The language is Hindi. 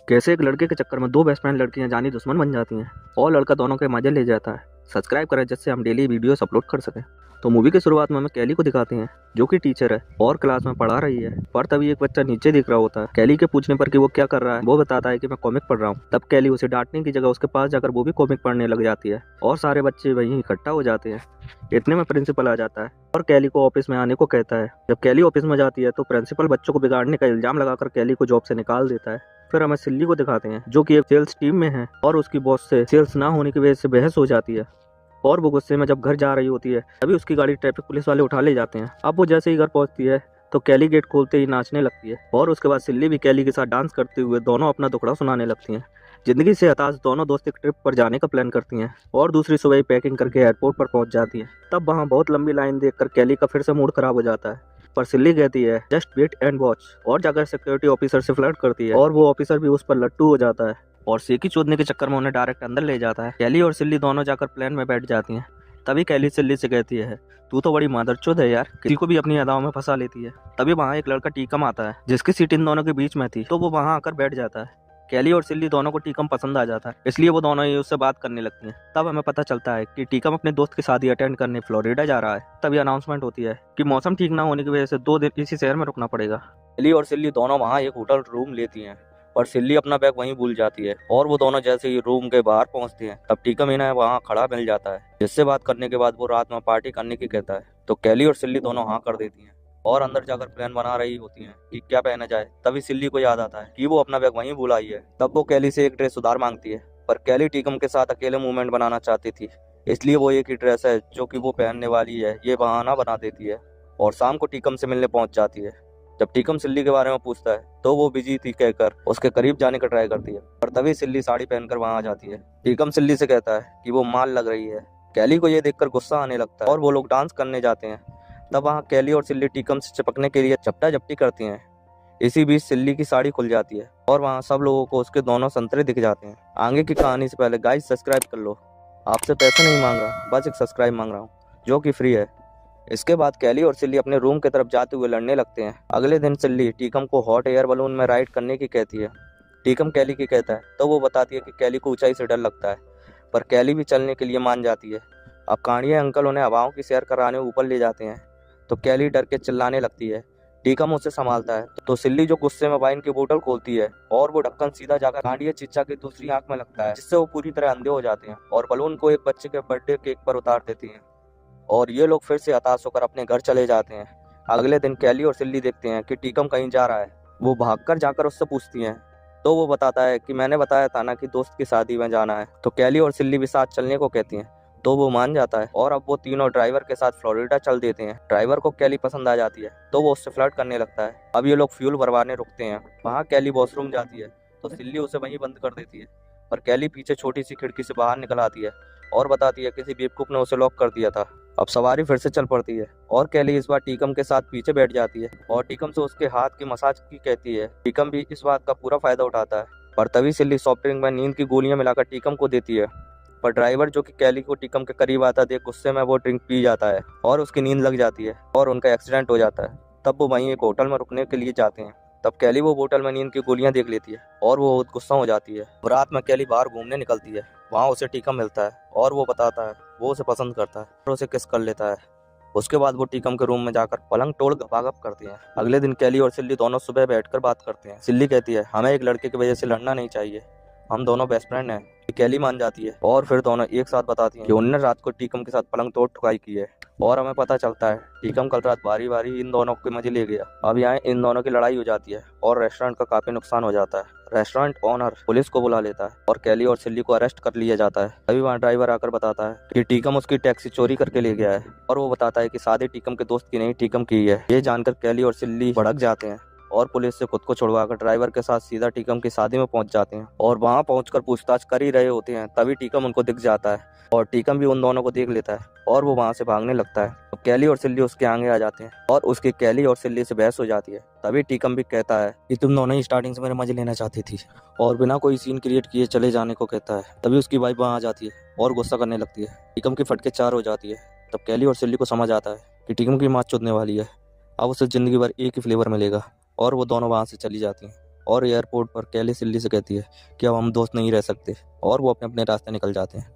कैसे एक लड़के के चक्कर में दो बेस्ट फ्रेंड लड़कियां जानी दुश्मन बन जाती हैं और लड़का दोनों के मजे ले जाता है। सब्सक्राइब करें जिससे हम डेली वीडियोस अपलोड कर सकें। तो मूवी की शुरुआत में हमें कैली को दिखाते हैं जो कि टीचर है और क्लास में पढ़ा रही है। पर तभी एक बच्चा नीचे दिख रहा होता है। कैली के पूछने पर कि वो क्या कर रहा है, वो बताता है कि मैं कॉमिक पढ़ रहा हूँ। तब कैली उसे डांटने की जगह उसके पास जाकर वो भी कॉमिक पढ़ने लग जाती है और सारे बच्चे वहीं इकट्ठा हो जाते हैं। इतने में प्रिंसिपल आ जाता है और कैली को ऑफिस में आने को कहता है। जब कैली ऑफिस में जाती है तो प्रिंसिपल बच्चों को बिगाड़ने का इल्जाम लगाकर कैली को जॉब से निकाल देता है। फिर हमें सिल्ली को दिखाते हैं जो कि एक सेल्स टीम में है और उसकी बॉस से सेल्स ना होने की वजह से बहस हो जाती है और वो गुस्से में जब घर जा रही होती है तभी उसकी गाड़ी ट्रैफिक पुलिस वाले उठा ले जाते हैं। अब वो जैसे ही घर पहुंचती है तो कैली गेट खोलते ही नाचने लगती है और उसके बाद सिल्ली भी कैली के साथ डांस करते हुए दोनों अपना दुखड़ा सुनाने लगती हैं। जिंदगी से हताश दोनों दोस्त एक ट्रिप पर जाने का प्लान करती हैं और दूसरी सुबह ही पैकिंग करके एयरपोर्ट पर पहुंच जाती हैं। तब वहां बहुत लंबी लाइन देखकर कैली का फिर से मूड खराब हो जाता है, पर सिल्ली कहती है जस्ट वेट एंड वॉच और जाकर सिक्योरिटी ऑफिसर से फ्लर्ट करती है और वो ऑफिसर भी उस पर लट्टू हो जाता है और सेकी चोदने के चक्कर में उन्हें डायरेक्ट अंदर ले जाता है। कैली और सिल्ली दोनों जाकर प्लेन में बैठ जाती हैं। तभी कैली सिल्ली से कहती है तू तो बड़ी मादरचोद है यार, किसी को भी अपनी अदाओं में फंसा लेती है। तभी वहाँ एक लड़का टीकम आता है जिसकी सीट इन दोनों के बीच में थी, तो वो वहाँ आकर बैठ जाता है। कैली और सिल्ली दोनों को टीकम पसंद आ जाता है, इसलिए वो दोनों ही उससे बात करने लगती हैं। तब हमें पता चलता है कि टीकम अपने दोस्त की शादी अटेंड करने फ्लोरिडा जा रहा है। तभी अनाउंसमेंट होती है कि मौसम ठीक ना होने की वजह से 2 दिन इसी शहर में रुकना पड़ेगा। कैली और सिल्ली दोनों वहाँ एक होटल रूम लेती हैं, पर सिल्ली अपना बैग वहीं भूल जाती है और वो दोनों जैसे ही रूम के बाहर पहुंचते हैं तब टीकम इन्हें वहाँ खड़ा मिल जाता है, जिससे बात करने के बाद वो रात में पार्टी करने की कहता है। तो कैली और सिल्ली दोनों हाँ कर देती हैं और अंदर जाकर प्लान बना रही होती हैं कि क्या पहना जाए। तभी सिल्ली को याद आता है कि वो अपना बैग वहीं भूल आई है। तब वो कैली से एक ड्रेस उधार मांगती है, पर कैली टीकम के साथ अकेले मूवमेंट बनाना चाहती थी, इसलिए वो एक ही ड्रेस है जो कि वो पहनने वाली है ये बहाना बना देती है और शाम को टीकम से मिलने पहुंच जाती है। जब टीकम सिल्ली के बारे में पूछता है तो वो बिजी थी कहकर उसके करीब जाने का ट्राई करती है, पर तभी सिल्ली साड़ी पहनकर वहां आ जाती है। टीकम सिल्ली से कहता है कि वो माल लग रही है। कैली को ये देखकर गुस्सा आने लगता है और वो लोग डांस करने जाते हैं। तब वहाँ कैली और सिल्ली टीकम से चिपकने के लिए झपटा झपटी करती हैं। इसी बीच सिल्ली की साड़ी खुल जाती है और वहाँ सब लोगों को उसके दोनों संतरे दिख जाते हैं। आगे की कहानी से पहले गाइस सब्सक्राइब कर लो, आपसे पैसे नहीं मांग रहा, बस एक सब्सक्राइब मांग रहा हूँ जो कि फ्री है। इसके बाद कैली और सिल्ली अपने रूम की तरफ जाते हुए लड़ने लगते हैं। अगले दिन सिल्ली टीकम को हॉट एयर बलून में राइड करने की कहती है। टीकम कैली की कहता है तो वो बताती है कि कैली को ऊंचाई से डर लगता है, पर कैली भी चलने के लिए मान जाती है। अब कांडिया अंकल उन्हें हवाओं की सैर कराने ऊपर ले जाते हैं तो कैली डर के चिल्लाने लगती है। टीकम उसे संभालता है तो सिल्ली जो गुस्से में वाइन की बोतल खोलती है और वो ढक्कन सीधा जाकर कांडिया चिच्चा की दूसरी आंख में लगता है, जिससे वो पूरी तरह अंधे हो जाते हैं और बलून को एक बच्चे के बर्थडे केक पर उतार देती हैं और ये लोग फिर से हताश होकर अपने घर चले जाते हैं। अगले दिन कैली और सिल्ली देखते हैं कि टीकम कहीं जा रहा है। वो भागकर जाकर उससे पूछती हैं तो वो बताता है कि मैंने बताया था ना कि दोस्त की शादी में जाना है। तो कैली और सिल्ली भी साथ चलने को कहती हैं तो वो मान जाता है और अब वो तीनों ड्राइवर के साथ फ्लोरिडा चल देते हैं। ड्राइवर को कैली पसंद आ जाती है तो वो उससे फ्लर्ट करने लगता है। अब ये लोग फ्यूल भरवाने रुकते हैं। वहाँ कैली वॉशरूम जाती है तो सिल्ली उसे वहीं बंद कर देती है, पर कैली पीछे छोटी सी खिड़की से बाहर निकल आती है और बताती है किसी बेवकूफ ने उसे लॉक कर दिया था। अब सवारी फिर से चल पड़ती है और कैली इस बार टीकम के साथ पीछे बैठ जाती है और टीकम से उसके हाथ की मसाज की कहती है। टीकम भी इस बात का पूरा फायदा उठाता है, पर तभी सिल्ली सॉफ्ट ड्रिंक में नींद की गोलियां मिलाकर टीकम को देती है, पर ड्राइवर जो कि कैली को टीकम के करीब आता देख गुस्से में वो ड्रिंक पी जाता है और उसकी नींद लग जाती है और उनका एक्सीडेंट हो जाता है। तब वो वहीं एक होटल में रुकने के लिए जाते हैं। तब कैली वो बोतल में नींद की गोलियां देख लेती है और वो बहुत गुस्सा हो जाती है। रात में कैली बाहर घूमने निकलती है। वहाँ उसे टीकम मिलता है और वो बताता है वो उसे पसंद करता है और उसे किस कर लेता है। उसके बाद वो टीकम के रूम में जाकर पलंग तोड़ गपागप करती हैं। अगले दिन कैली और सिल्ली दोनों सुबह बैठकर बात करते हैं। सिल्ली कहती है हमें एक लड़के की वजह से लड़ना नहीं चाहिए, हम दोनों बेस्ट फ्रेंड हैं। कैली मान जाती है और फिर दोनों एक साथ बताती हैं कि उन्होंने रात को टीकम के साथ पलंग तोड़ ठुकाई की है और हमें पता चलता है टीकम कल रात बारी बारी इन दोनों के मजे ले गया। अब यहाँ इन दोनों की लड़ाई हो जाती है और रेस्टोरेंट का काफी नुकसान हो जाता है। रेस्टोरेंट ओनर पुलिस को बुला लेता है और कैली और सिल्ली को अरेस्ट कर लिया जाता है। तभी वहाँ ड्राइवर आकर बताता है कि टीकम उसकी टैक्सी चोरी करके ले गया है और वो बताता है कि शादी टीकम के दोस्त की नहीं टीकम की है। ये जानकर कैली और सिल्ली भड़क जाते हैं और पुलिस से खुद को छुड़वाकर ड्राइवर के साथ सीधा टीकम की शादी में पहुंच जाते हैं और वहां पहुंचकर पूछताछ कर ही रहे होते हैं। तभी टीकम उनको दिख जाता है और टीकम भी उन दोनों को देख लेता है और वो वहां से भागने लगता है। तो कैली और सिल्ली उसके आगे आ जाते हैं और उसकी कैली और सिल्ली से बहस हो जाती है। तभी टीकम भी कहता है कि तुम दोनों ही स्टार्टिंग से मेरे मजे लेना चाहती थी और बिना कोई सीन क्रिएट किए चले जाने को कहता है। तभी उसकी वाइफ वहां आ जाती है और गुस्सा करने लगती है। टीकम की फटके 4 हो जाती है। तब कैली और सिल्ली को समझ आता है कि टीकम की माँ चुदने वाली है, अब उसे जिंदगी भर एक ही फ्लेवर मिलेगा और वो दोनों वहाँ से चली जाती हैं और एयरपोर्ट पर कैली सिल्ली से कहती है कि अब हम दोस्त नहीं रह सकते और वो अपने अपने रास्ते निकल जाते हैं।